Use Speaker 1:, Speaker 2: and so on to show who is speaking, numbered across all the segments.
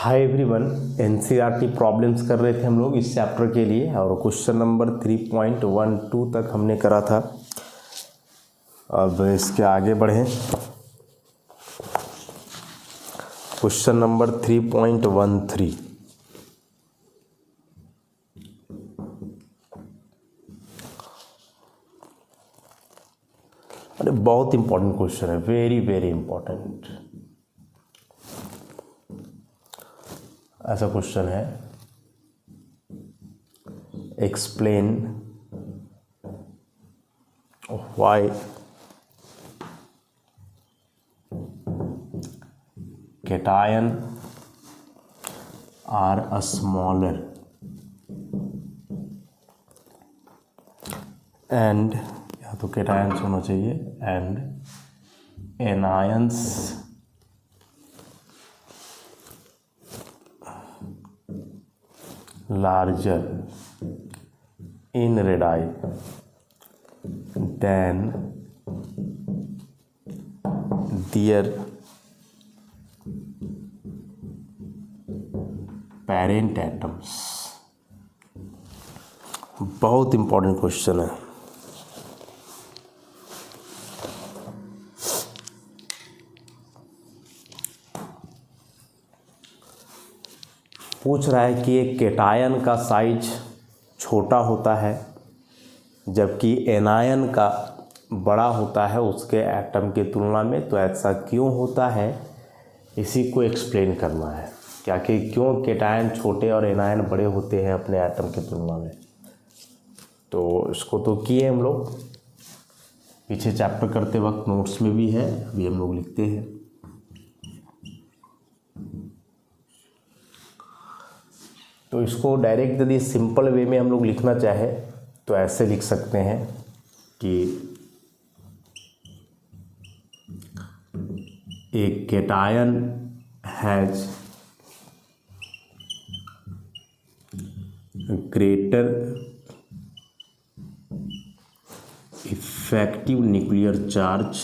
Speaker 1: Hi everyone, NCERT problems कर रहे थे हम लोग इस चैप्टर के लिए और क्वेश्चन नंबर 3.12 तक हमने करा था। अब इसके आगे बढ़ें। Question number 3.13। अरे बहुत इंपॉर्टेंट क्वेश्चन है, वेरी वेरी इंपॉर्टेंट। ऐसा क्वेश्चन है, explain why cation are a smaller and या तो cations होना चाहिए and anions larger in radii than their parent atoms। बहुत इंपॉर्टेंट क्वेश्चन है। पूछ रहा है कि एक केटायन का साइज छोटा होता है जबकि एनायन का बड़ा होता है उसके एटम के तुलना में, तो ऐसा क्यों होता है, इसी को एक्सप्लेन करना है। क्या कि क्यों केटायन छोटे और एनायन बड़े होते हैं अपने एटम के तुलना में। तो इसको तो किए हम लोग पीछे चैप्टर करते वक्त, नोट्स में भी है, अभी हम लोग लिखते हैं। तो इसको डायरेक्ट यदि सिंपल वे में हम लोग लिखना चाहे तो ऐसे लिख सकते हैं कि एक cation has greater effective nuclear charge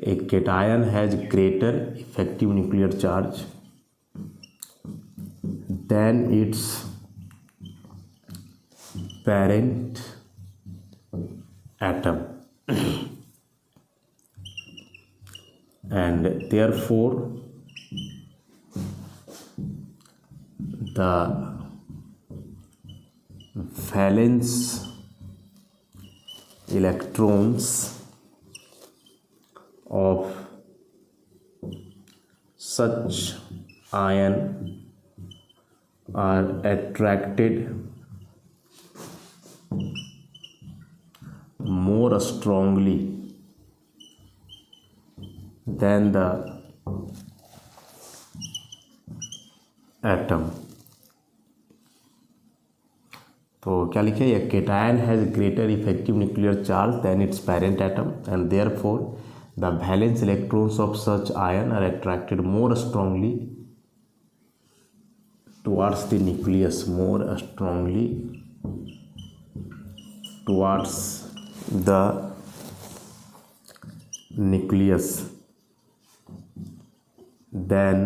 Speaker 1: a cation has greater effective nuclear charge than its parent atom and therefore the valence electrons of such ion are attracted more strongly than the atom। तो क्या लिखे, a cation has greater effective nuclear charge than its parent atom and therefore the valence electrons of such ion are attracted more strongly towards the nucleus, more strongly towards the nucleus than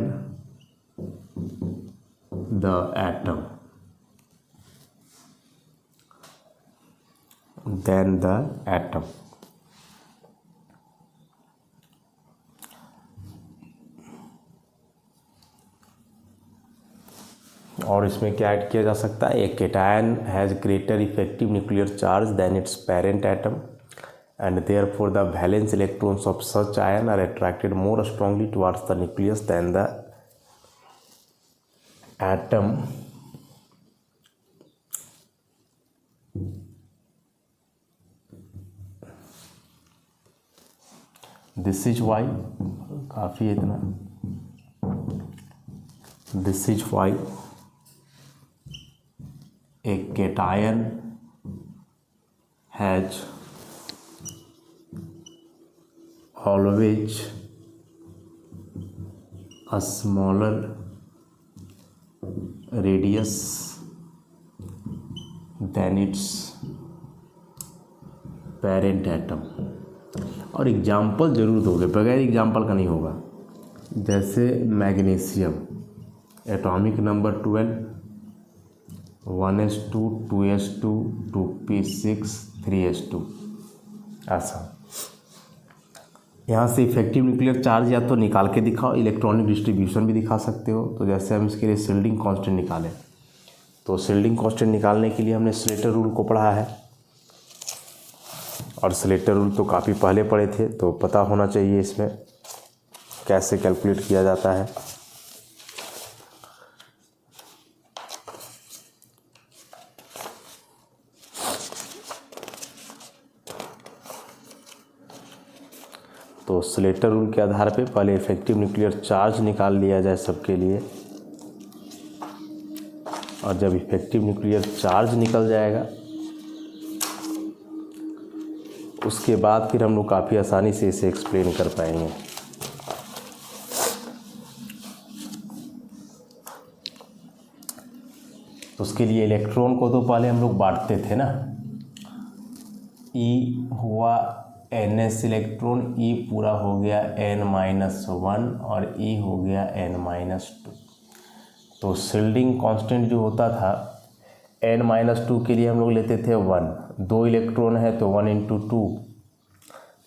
Speaker 1: the atom, than the atom। और इसमें क्या add किया जा सकता है, एक cation has greater effective nuclear charge than its parent atom and therefore the valence electrons of such ion are attracted more strongly towards the nucleus than the atom. This is why, काफ़ी है इतना, this is why a cation has always a smaller radius than its parent atom। और example ज़रूर दोगे, बगैर example का नहीं होगा। जैसे magnesium, atomic number 12, 1s2, 2s2, 2p6, 3s2, ऐसा। यहाँ से इफेक्टिव न्यूक्लियर चार्ज या तो निकाल के दिखाओ, इलेक्ट्रॉनिक डिस्ट्रीब्यूशन भी दिखा सकते हो। तो जैसे हम इसके लिए शिल्डिंग कांस्टेंट निकालें, तो शिल्डिंग कांस्टेंट निकालने के लिए हमने स्लेटर रूल को पढ़ा है, और स्लेटर रूल तो काफ़ी पहले पढ़े थे, तो पता होना चाहिए इसमें कैसे कैलकुलेट किया जाता है। तो स्लेटर रूल के आधार पे पहले इफेक्टिव न्यूक्लियर चार्ज निकाल लिया जाए सबके लिए, और जब इफेक्टिव न्यूक्लियर चार्ज निकल जाएगा उसके बाद फिर हम लोग काफ़ी आसानी से इसे एक्सप्लेन कर पाएंगे। तो उसके लिए इलेक्ट्रॉन को तो पहले हम लोग बांटते थे ना, ई हुआ ns इलेक्ट्रॉन, ई पूरा हो गया n-1 और ई हो गया n-2। तो शिल्डिंग कांस्टेंट जो होता था n-2 के लिए हम लोग लेते थे 1, 2 इलेक्ट्रॉन है तो 1 × 2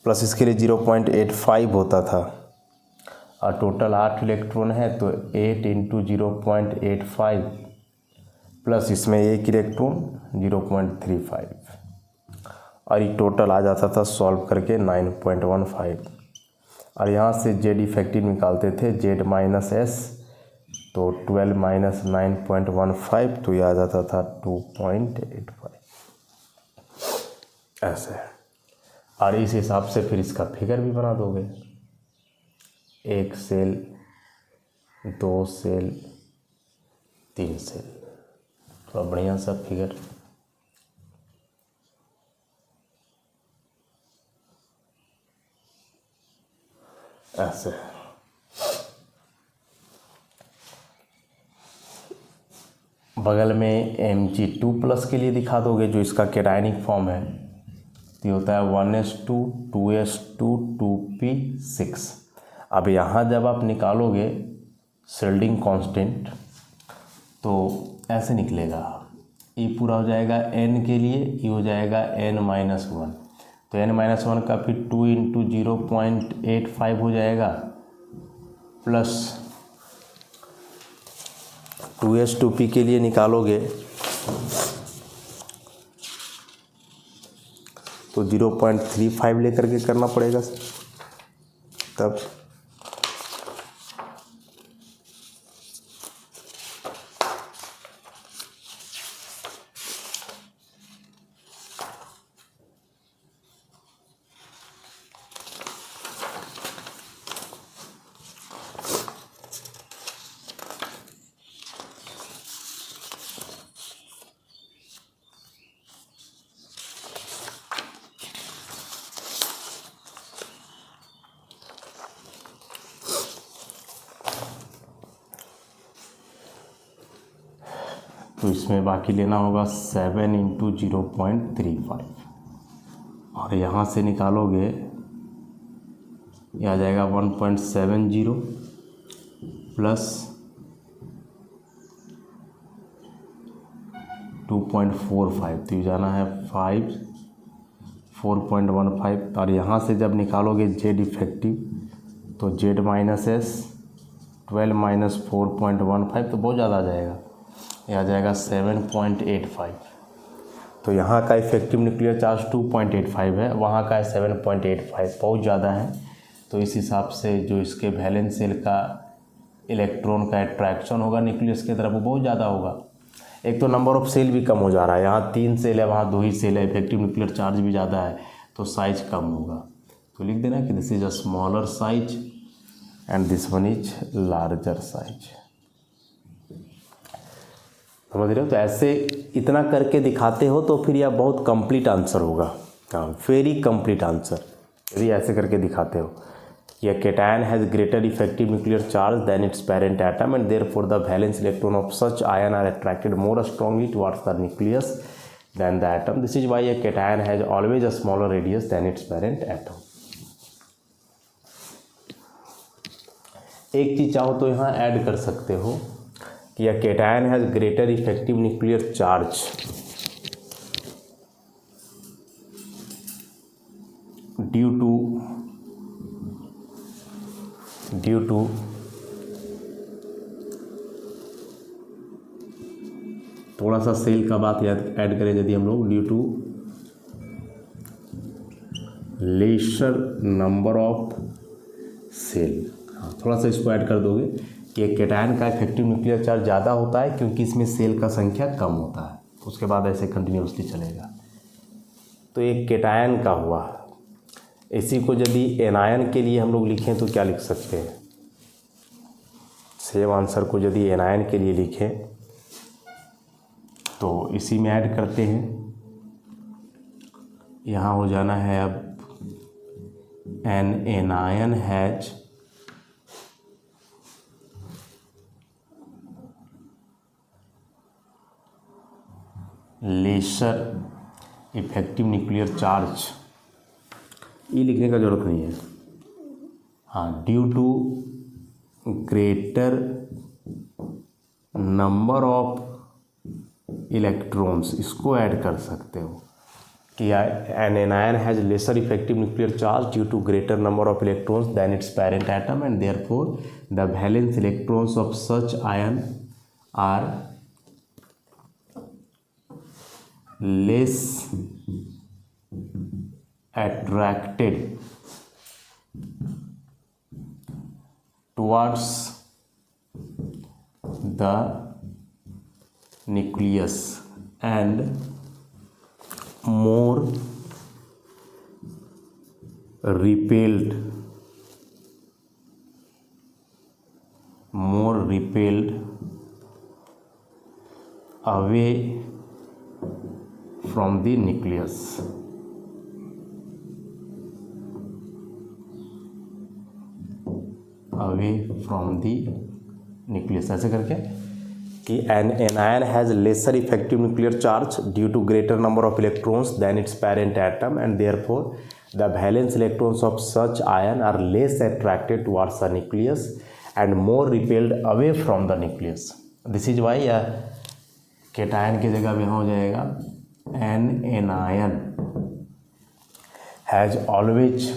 Speaker 1: प्लस इसके लिए 0.85 होता था, और टोटल 8 इलेक्ट्रॉन है तो 8 × 0.85 प्लस इसमें 1 इलेक्ट्रॉन 0.35, और ये टोटल आ जाता था सॉल्व करके 9.15। और यहाँ से जेड इफेक्टिव निकालते थे, z-s, तो 12 - 9.15, तो ये आ जाता था 2.85, ऐसे। और इस हिसाब से फिर इसका फिगर भी बना दोगे, 1 सेल, 2 सेल, 3 सेल, तो बढ़िया सा फिगर। ऐसे बगल में Mg2+ के लिए दिखा दोगे, जो इसका कैटायनिक फॉर्म है, तो होता है 1s2, 2s2, 2p6। अब यहाँ जब आप निकालोगे शिल्डिंग कांस्टेंट तो ऐसे निकलेगा, ई पूरा हो जाएगा n के लिए, ई हो जाएगा n-1, तो n-1 का फिर 2 × 0.85 हो जाएगा, प्लस 2s2p के लिए निकालोगे तो 0.35 लेकर के करना पड़ेगा तब। तो इसमें बाकी लेना होगा 7 × 0.35, और यहाँ से निकालोगे ये आ जाएगा 1.70 प्लस 2.45, तो ये जाना है 4.15, और यहाँ से जब निकालोगे जेड इफेक्टिव तो z-s 12 - 4.15, तो बहुत ज़्यादा आ जाएगा, यह आ जाएगा 7.85। तो यहाँ का इफेक्टिव न्यूक्लियर चार्ज 2.85 है, वहाँ का 7.85, बहुत ज़्यादा है। तो इस हिसाब से जो इसके वैलेंस सेल का इलेक्ट्रॉन का अट्रैक्शन होगा न्यूक्लियस की तरफ वो बहुत ज़्यादा होगा। एक तो नंबर ऑफ सेल भी कम हो जा रहा है, यहाँ 3 सेल है, वहाँ 2 ही सेल है, इफेक्टिव न्यूक्लियर चार्ज भी ज़्यादा है, तो साइज कम होगा। तो लिख देना कि this is a smaller size and this one is larger size. समझ रहे हो? तो ऐसे इतना करके दिखाते हो तो फिर यह बहुत कंप्लीट आंसर होगा, हाँ, वेरी कंप्लीट आंसर यदि ऐसे करके दिखाते हो। यह cation has greater effective nuclear charge than its parent atom and therefore the valence electron of such ion are attracted more strongly towards the nucleus than the atom. This is why a cation has always a smaller radius than its parent atom. एक चीज़ चाहो तो यहाँ add कर सकते हो कि यह cation has greater effective nuclear charge due to थोड़ा सा सेल का बात याद ऐड करें यदि हम लोग, due to lesser number of shell. हाँ, थोड़ा सा इसको ऐड कर दोगे कि एक कैटायन का इफेक्टिव न्यूक्लियर चार्ज ज़्यादा होता है क्योंकि इसमें सेल का संख्या कम होता है। उसके बाद ऐसे कंटिन्यूसली चलेगा। तो एक कैटायन का हुआ। इसी को यदि एनायन के लिए हम लोग लिखें तो क्या लिख सकते हैं? सेम आंसर को यदि एनायन के लिए लिखें तो इसी में ऐड करते हैं। यहाँ हो जाना है अब an anion has lesser effective nuclear charge, ये लिखने का ज़रूरत नहीं है। हाँ, due to greater number of electrons, इसको ऐड कर सकते हो कि an anion has lesser effective nuclear charge due to greater number of electrons than its parent atom and therefore the valence electrons of such ion are less attracted towards the nucleus and more repelled away from the nucleus। Away from the nucleus, ऐसे करके कि an anion has lesser effective nuclear charge due to greater number of electrons than its parent atom and therefore the valence electrons of such ion are less attracted towards the nucleus and more repelled away from the nucleus. This is why या cation की जगह यहाँ हो जाएगा an anion has always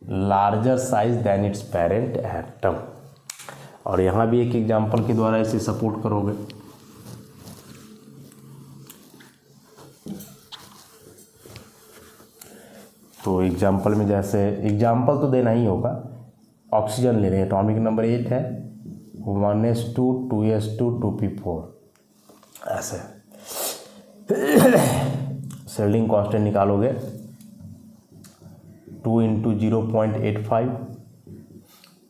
Speaker 1: larger size than its parent atom. और यहाँ भी एक एग्जाम्पल के द्वारा इसे सपोर्ट करोगे। तो एग्जाम्पल में जैसे एग्जाम्पल तो देना ही होगा, ऑक्सीजन ले रहे हैं, एटॉमिक नंबर 8 है, 1s2 2s2 2p4, ऐसे शेल्डिंग कांस्टेंट निकालोगे 2 × 0.85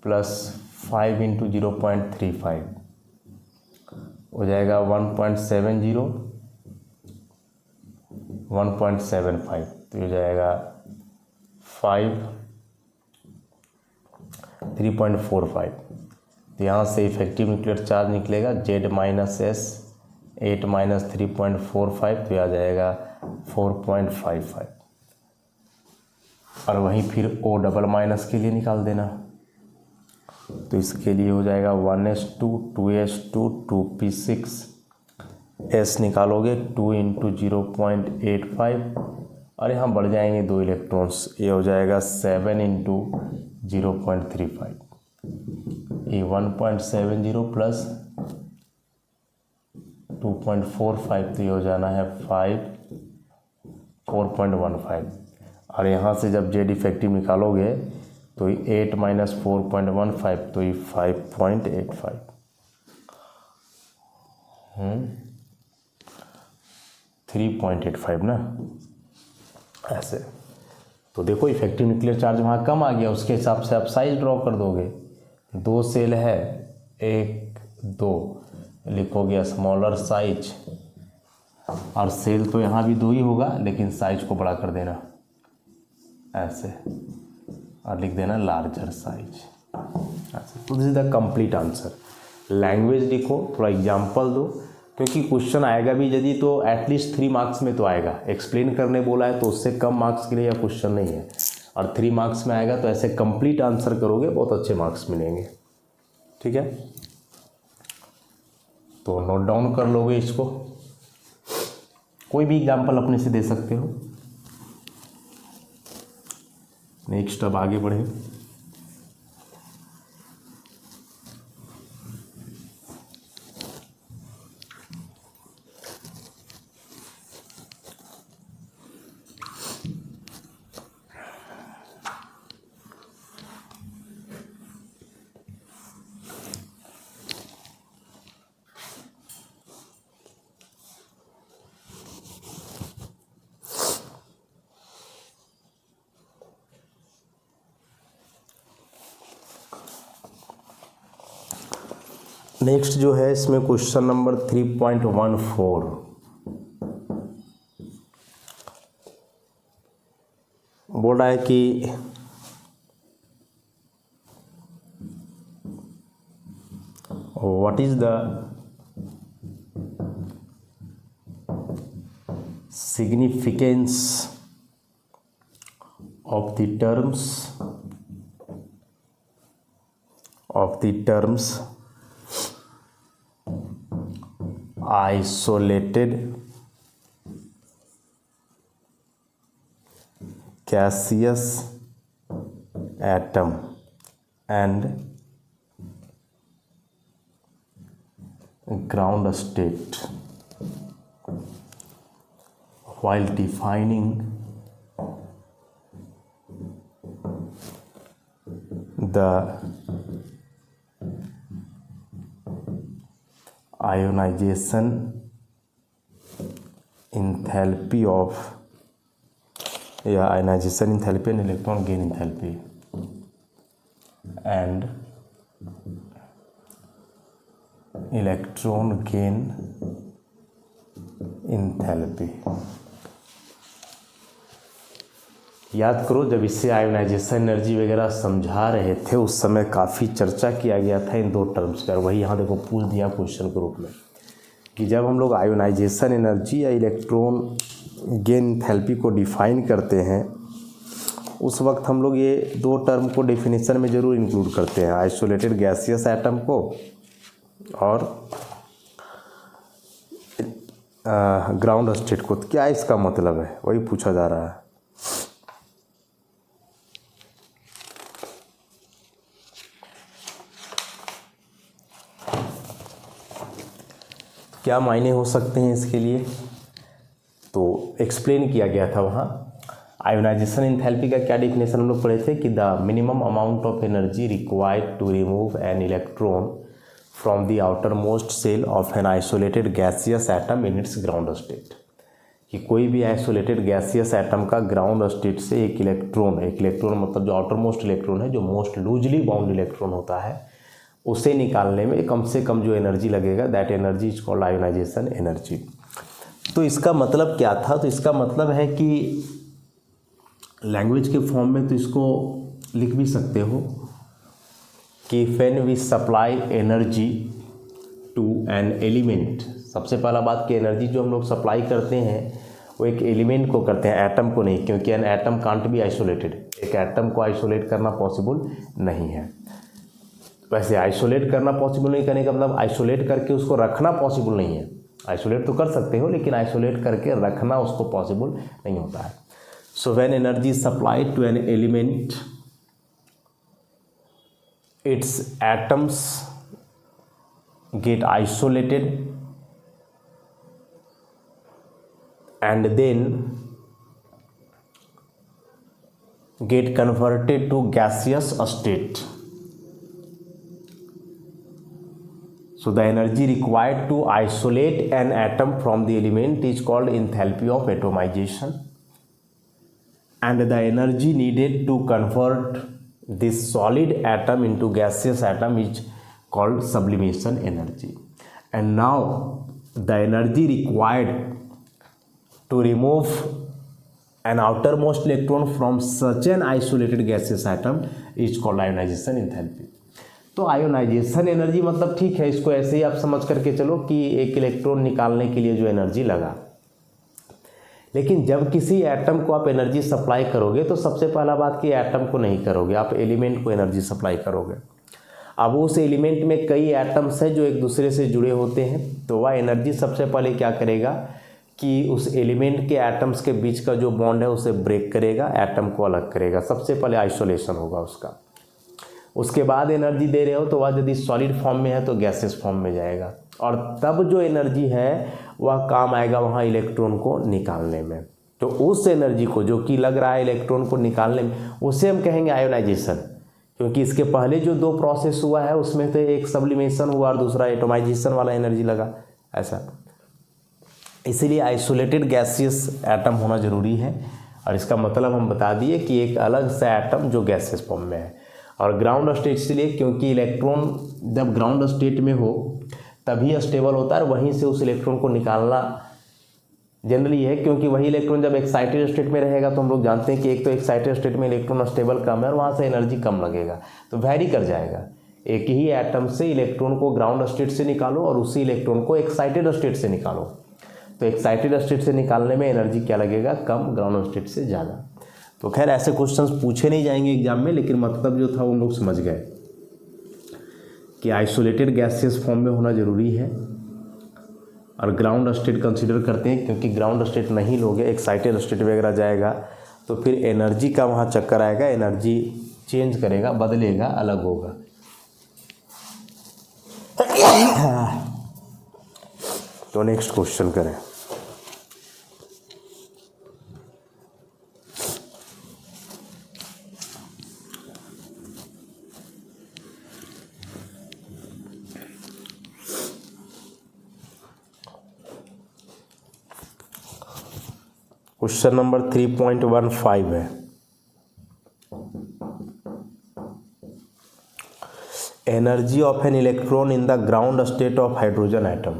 Speaker 1: प्लस 5 × 0.35 हो जाएगा 1.70 1.75, तो हो जाएगा 3.45। तो यहाँ से इफेक्टिव न्यूक्लियर चार्ज निकलेगा Z-S 8 - 3.45, तो आ जाएगा 4.55। और वहीं फिर O डबल माइनस के लिए निकाल देना, तो इसके लिए हो जाएगा 1s2 2s2 2p6, S निकालोगे 2 × 0.85 और यहाँ बढ़ जाएंगे 2 इलेक्ट्रॉन्स, ये हो जाएगा 7 × 0.35, ये 1.70 प्लस 2.45, तो ये हो जाना है 4.15। और यहाँ से जब Z इफेक्टिव निकालोगे तो 8 - 4.15, तो ये 5.85। 3.85 ना, ऐसे। तो देखो इफेक्टिव न्यूक्लियर चार्ज वहाँ कम आ गया, उसके हिसाब से आप साइज ड्रॉ कर दोगे। 2 सेल है, 1 2 लिखोगे स्मॉलर साइज, और सेल तो यहाँ भी 2 ही होगा लेकिन साइज को बड़ा कर देना ऐसे, और लिख देना लार्जर साइज ऐसे। तो this is the complete answer. Language लिखो, थोड़ा एग्जाम्पल दो, क्योंकि क्वेश्चन आएगा भी यदि तो एटलीस्ट 3 मार्क्स में तो आएगा। एक्सप्लेन करने बोला है तो उससे कम मार्क्स के लिए यह क्वेश्चन नहीं है। और 3 मार्क्स में आएगा, तो ऐसे कंप्लीट आंसर करोगे बहुत अच्छे मार्क्स मिलेंगे। ठीक है, तो नोट डाउन कर लोगे इसको, कोई भी एग्जाम्पल अपने से दे सकते हो। नेक्स्ट अब आगे बढ़े। नेक्स्ट जो है इसमें क्वेश्चन नंबर 3.14 बोल रहा है कि what is the significance of the terms isolated gaseous atom and ground state while defining the ionization enthalpy of ionization enthalpy and electron gain enthalpy and electron gain enthalpy। याद करो जब इससे ionisation energy वगैरह समझा रहे थे उस समय काफ़ी चर्चा किया गया था इन दो टर्म्स पर। वही यहाँ देखो पूछ दिया क्वेश्चन के रूप में कि जब हम लोग आयोनाइजेशन एनर्जी या इलेक्ट्रॉन गेन एंथैल्पी को डिफाइन करते हैं उस वक्त हम लोग ये दो टर्म को डेफिनेशन में ज़रूर इंक्लूड करते हैं, आइसोलेटेड गैसियस एटम को और ग्राउंड स्टेट को। क्या इसका मतलब है वही पूछा जा रहा है। क्या मायने हो सकते हैं इसके लिए, तो एक्सप्लेन किया गया था वहाँ। आयोनाइजेशन एंथैल्पी का क्या डेफिनेशन हम लोग पढ़े थे कि the minimum amount of energy required to remove an electron from the outermost shell of an isolated gaseous atom in its ground state, कि कोई भी आइसोलेटेड गैसियस एटम का ग्राउंड स्टेट से एक इलेक्ट्रॉन मतलब जो आउटर मोस्ट इलेक्ट्रॉन है, जो मोस्ट लूजली बाउंड इलेक्ट्रॉन होता है, उसे निकालने में कम से कम जो एनर्जी लगेगा that energy is called ionisation energy. तो इसका मतलब क्या था, तो इसका मतलब है कि लैंग्वेज के फॉर्म में तो इसको लिख भी सकते हो कि when we supply energy to an element. सबसे पहला बात कि एनर्जी जो हम लोग सप्लाई करते हैं वो एक एलिमेंट को करते हैं, एटम को नहीं, क्योंकि an atom can't be isolated. एक एटम को आइसोलेट करना पॉसिबल नहीं है। वैसे आइसोलेट करना पॉसिबल नहीं करने का मतलब आइसोलेट करके उसको रखना पॉसिबल नहीं है। आइसोलेट तो कर सकते हो लेकिन आइसोलेट करके रखना उसको पॉसिबल नहीं होता है। So when energy supplied to an element its atoms get isolated and then get converted to gaseous state। So the energy required to isolate an atom from the element is called enthalpy of atomization, and the energy needed to convert this solid atom into gaseous atom is called sublimation energy। And now the energy required to remove an outermost electron from such an isolated gaseous atom is called ionization enthalpy। तो ionisation energy मतलब ठीक है, इसको ऐसे ही आप समझ करके चलो कि एक इलेक्ट्रॉन निकालने के लिए जो एनर्जी लगा, लेकिन जब किसी एटम को आप एनर्जी सप्लाई करोगे तो सबसे पहला बात कि एटम को नहीं करोगे, आप एलिमेंट को एनर्जी सप्लाई करोगे। अब उस एलिमेंट में कई एटम्स हैं जो एक दूसरे से जुड़े होते हैं, तो वह एनर्जी सबसे पहले क्या करेगा कि उस एलिमेंट के एटम्स के बीच का जो बॉन्ड है उसे ब्रेक करेगा, एटम को अलग करेगा। सबसे पहले आइसोलेशन होगा उसका। उसके बाद एनर्जी दे रहे हो तो वह यदि सॉलिड फॉर्म में है तो गैसेस फॉर्म में जाएगा, और तब जो एनर्जी है वह काम आएगा वहाँ इलेक्ट्रॉन को निकालने में। तो उस एनर्जी को जो कि लग रहा है इलेक्ट्रॉन को निकालने में, उसे हम कहेंगे आयोनाइजेशन, क्योंकि इसके पहले जो दो प्रोसेस हुआ है उसमें तो एक सब्लिमेशन हुआ और दूसरा एटोमाइजेशन वाला एनर्जी लगा, ऐसा। इसीलिए आइसोलेटेड गैसियस एटम होना ज़रूरी है, और इसका मतलब हम बता दिए कि एक अलग सा एटम जो गैसियस फॉर्म में है। और ग्राउंड स्टेट इसलिए क्योंकि इलेक्ट्रॉन जब ग्राउंड स्टेट में हो तभी स्टेबल होता है, और वहीं से उस इलेक्ट्रॉन को निकालना जनरली है, क्योंकि वही इलेक्ट्रॉन जब एक्साइटेड स्टेट में रहेगा तो हम लोग जानते हैं कि एक तो एक्साइटेड स्टेट में इलेक्ट्रॉन स्टेबल कम है और वहाँ से एनर्जी कम लगेगा, तो वैरी कर जाएगा। एक ही एटम से इलेक्ट्रॉन को ग्राउंड स्टेट से निकालो और उसी इलेक्ट्रॉन को एक्साइटेड स्टेट से निकालो, तो एक्साइटेड स्टेट से निकालने में एनर्जी क्या लगेगा, कम, ग्राउंड स्टेट से ज़्यादा। तो खैर ऐसे क्वेश्चंस पूछे नहीं जाएंगे एग्जाम में, लेकिन मतलब जो था वो लोग समझ गए कि आइसोलेटेड गैसियस फॉर्म में होना ज़रूरी है, और ग्राउंड स्टेट कंसीडर करते हैं क्योंकि ग्राउंड स्टेट नहीं लोगे, एक्साइटेड स्टेट वगैरह जाएगा तो फिर एनर्जी का वहाँ चक्कर आएगा, एनर्जी चेंज करेगा, बदलेगा, अलग होगा। तो नेक्स्ट क्वेश्चन करें। क्वेश्चन नंबर 3.15 है, energy of an electron in the ground state of hydrogen atom.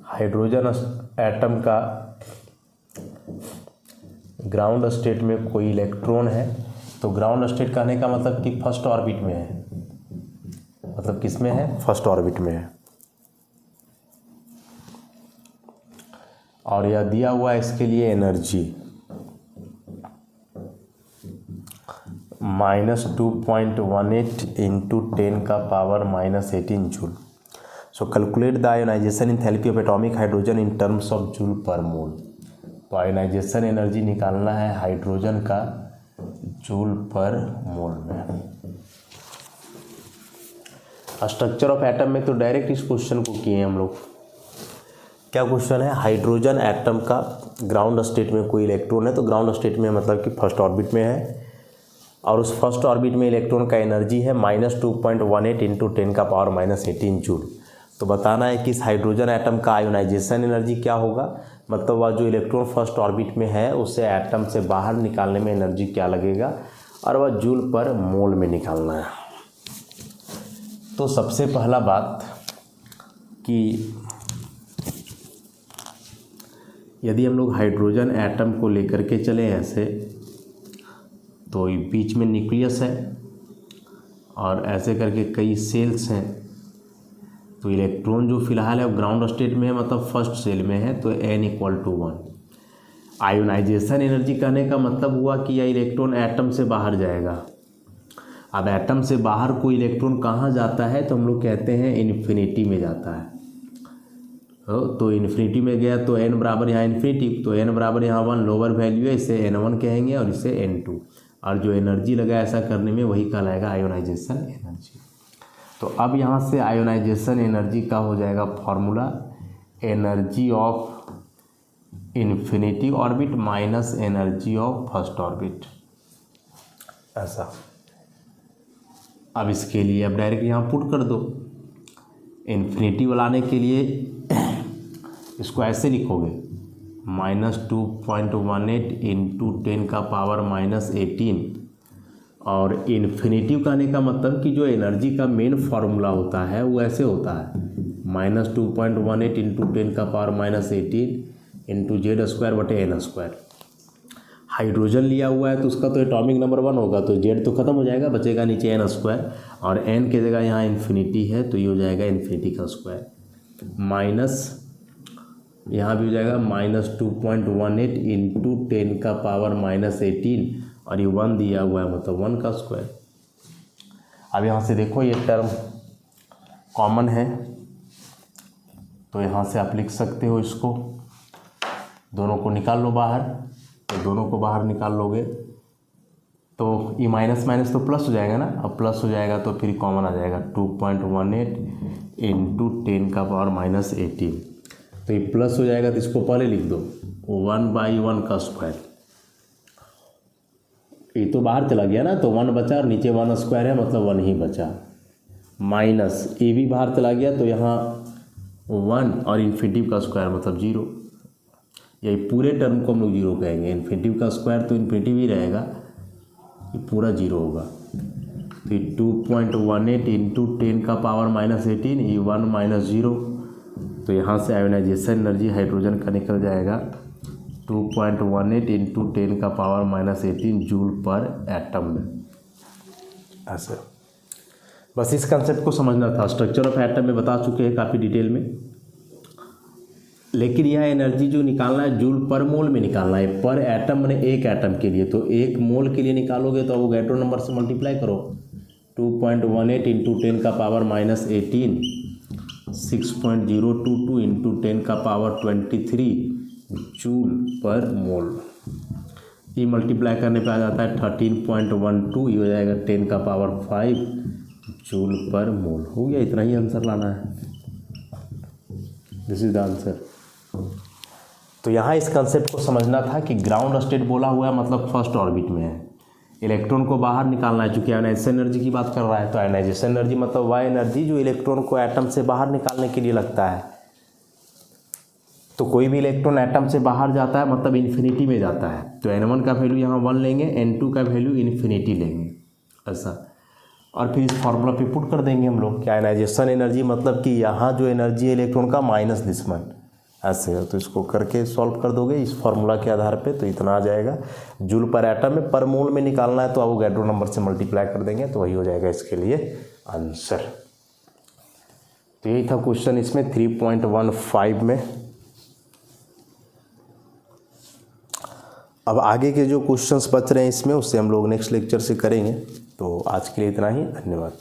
Speaker 1: Hydrogen atom का ग्राउंड स्टेट में कोई इलेक्ट्रॉन है, तो ग्राउंड स्टेट कहने का मतलब कि फर्स्ट ऑर्बिट में है, मतलब किस में है, फर्स्ट ऑर्बिट में है। और यह दिया हुआ है इसके लिए energy -2.18 into 10⁻⁻18 joule. So calculate the ionisation enthalpy of atomic hydrogen in terms of joule per mole. तो आयोनाइजेशन एनर्जी निकालना है हाइड्रोजन का जूल पर मोल में। स्ट्रक्चर ऑफ एटम में तो डायरेक्ट इस क्वेश्चन को किए हम लोग। क्या क्वेश्चन है, हाइड्रोजन एटम का ग्राउंड स्टेट में कोई इलेक्ट्रॉन है, तो ग्राउंड स्टेट में मतलब कि फर्स्ट ऑर्बिट में है, और उस फर्स्ट ऑर्बिट में इलेक्ट्रॉन का एनर्जी है -2.18 इंटू 10⁻⁻18 जूल। तो बताना है कि इस हाइड्रोजन एटम का आयोनाइजेशन एनर्जी क्या होगा, मतलब वह जो इलेक्ट्रॉन फर्स्ट ऑर्बिट में है उसे एटम से बाहर निकालने में एनर्जी क्या लगेगा, और वह जूल पर मोल में निकालना है। तो सबसे पहला बात कि यदि हम लोग हाइड्रोजन एटम को लेकर के चले ऐसे, तो बीच में न्यूक्लियस है और ऐसे करके कई सेल्स हैं, तो इलेक्ट्रॉन जो फिलहाल है वो ग्राउंड स्टेट में है, मतलब फर्स्ट सेल में है, तो n=1। आयोनाइजेशन एनर्जी कहने का मतलब हुआ कि यह इलेक्ट्रॉन एटम से बाहर जाएगा। अब एटम से बाहर कोई इलेक्ट्रॉन कहाँ जाता है, तो हम लोग कहते हैं इन्फिनिटी में जाता है। तो इन्फिनिटी में गया तो n बराबर यहाँ इन्फिनिटी, तो n बराबर यहाँ 1 लोअर वैल्यू है, इसे n1 कहेंगे और इसे n2, और जो एनर्जी लगा ऐसा करने में वही कहलाएगा आयोनाइजेशन एनर्जी। तो अब यहाँ से आयोनाइजेशन एनर्जी का हो जाएगा formula, energy of infinity orbit minus energy of first orbit, ऐसा। अब इसके लिए अब डायरेक्ट यहाँ पुट कर दो। इन्फिनिटी बनाने के लिए इसको ऐसे लिखोगे -2.18 इंटू 10⁻⁻18, और इन्फिनिटी कहने का मतलब कि जो एनर्जी का मेन फार्मूला होता है वो ऐसे होता है -2.18 इंटू 10⁻⁻18 इंटू Z²/n²। हाइड्रोजन लिया हुआ है तो उसका तो एटॉमिक नंबर 1 होगा, तो Z तो खत्म हो जाएगा, बचेगा नीचे n², और n की जगह यहाँ इन्फिनिटी है तो ये हो जाएगा इन्फिनिटी का स्क्वायर, माइनस यहाँ भी हो जाएगा -2.18 इंटू 10⁻⁻18 और ये 1 दिया हुआ है मतलब 1 का स्क्वायर। अब यहाँ से देखो ये टर्म कॉमन है तो यहाँ से आप लिख सकते हो इसको, दोनों को निकाल लो बाहर। तो दोनों को बाहर निकाल लोगे तो ये माइनस माइनस तो प्लस हो जाएगा ना, अब प्लस हो जाएगा तो फिर कॉमन आ जाएगा 2.18 इंटू 10⁻⁻18। तो ये प्लस हो जाएगा तो इसको पहले लिख दो 1/1 का स्क्वायर। ये तो बाहर चला गया ना तो 1 बचा और नीचे 1 स्क्वायर है मतलब 1 ही बचा, माइनस ये भी बाहर चला गया तो यहाँ 1 और इन्फिनिटिव का स्क्वायर मतलब 0। यही पूरे टर्म को हम लोग 0 कहेंगे, इन्फिनिटिव का स्क्वायर तो इन्फिनिटिव ही रहेगा, ये पूरा 0 होगा। तो ये 2.18 इंटू 10⁻⁻18 ये 1 - 0। तो यहाँ से आयोनाइजेशन एनर्जी हाइड्रोजन का निकल जाएगा 2.18 इंटू 10⁻⁻18 जूल पर एटम में। ऐसे बस इस कंसेप्ट को समझना था। स्ट्रक्चर ऑफ एटम में बता चुके हैं काफ़ी डिटेल में, लेकिन यह एनर्जी जो निकालना है जूल पर मोल में निकालना है, पर एटम मैंने एक एटम के लिए। तो एक मोल के लिए निकालोगे तो अवोगाड्रो नंबर से मल्टीप्लाई करो 2.18 इंटू 10⁻⁻18 6.022 इंटू 10⁻23 जूल पर मोल। ये मल्टीप्लाई करने पे आ जाता है 13.12, ये हो जाएगा 10⁻5 जूल पर मोल। हो गया, इतना ही आंसर लाना है। This is the answer. तो यहाँ इस कंसेप्ट को समझना था कि ग्राउंड स्टेट बोला हुआ है मतलब फर्स्ट ऑर्बिट में है, इलेक्ट्रॉन को बाहर निकालना है। चूँकि आयनाइजेशन एनर्जी की बात कर रहा है तो आयनाइजेशन एनर्जी मतलब वह एनर्जी जो इलेक्ट्रॉन को एटम से बाहर निकालने के लिए लगता है। तो कोई भी इलेक्ट्रॉन एटम से बाहर जाता है मतलब इन्फिनिटी में जाता है, तो n1 का वैल्यू यहाँ 1 लेंगे, n2 का वैल्यू इन्फिनिटी लेंगे ऐसा, और फिर इस फार्मूला पे पुट कर देंगे हम लोग कि आयनाइजेशन एनर्जी मतलब कि यहाँ जो एनर्जी है इलेक्ट्रॉन का माइनस दिस वन ऐसे है। तो इसको करके सॉल्व कर दोगे इस फार्मूला के आधार पे तो इतना आ जाएगा। जूल पर एटम में पर मोल में निकालना है तो अवोगाड्रो नंबर से मल्टीप्लाई कर देंगे तो वही हो जाएगा इसके लिए आंसर। तो यही था क्वेश्चन इसमें 3.15 में। अब आगे के जो क्वेश्चंस बच रहे हैं इसमें उससे हम लोग नेक्स्ट लेक्चर से करेंगे। तो आज के लिए इतना ही, धन्यवाद।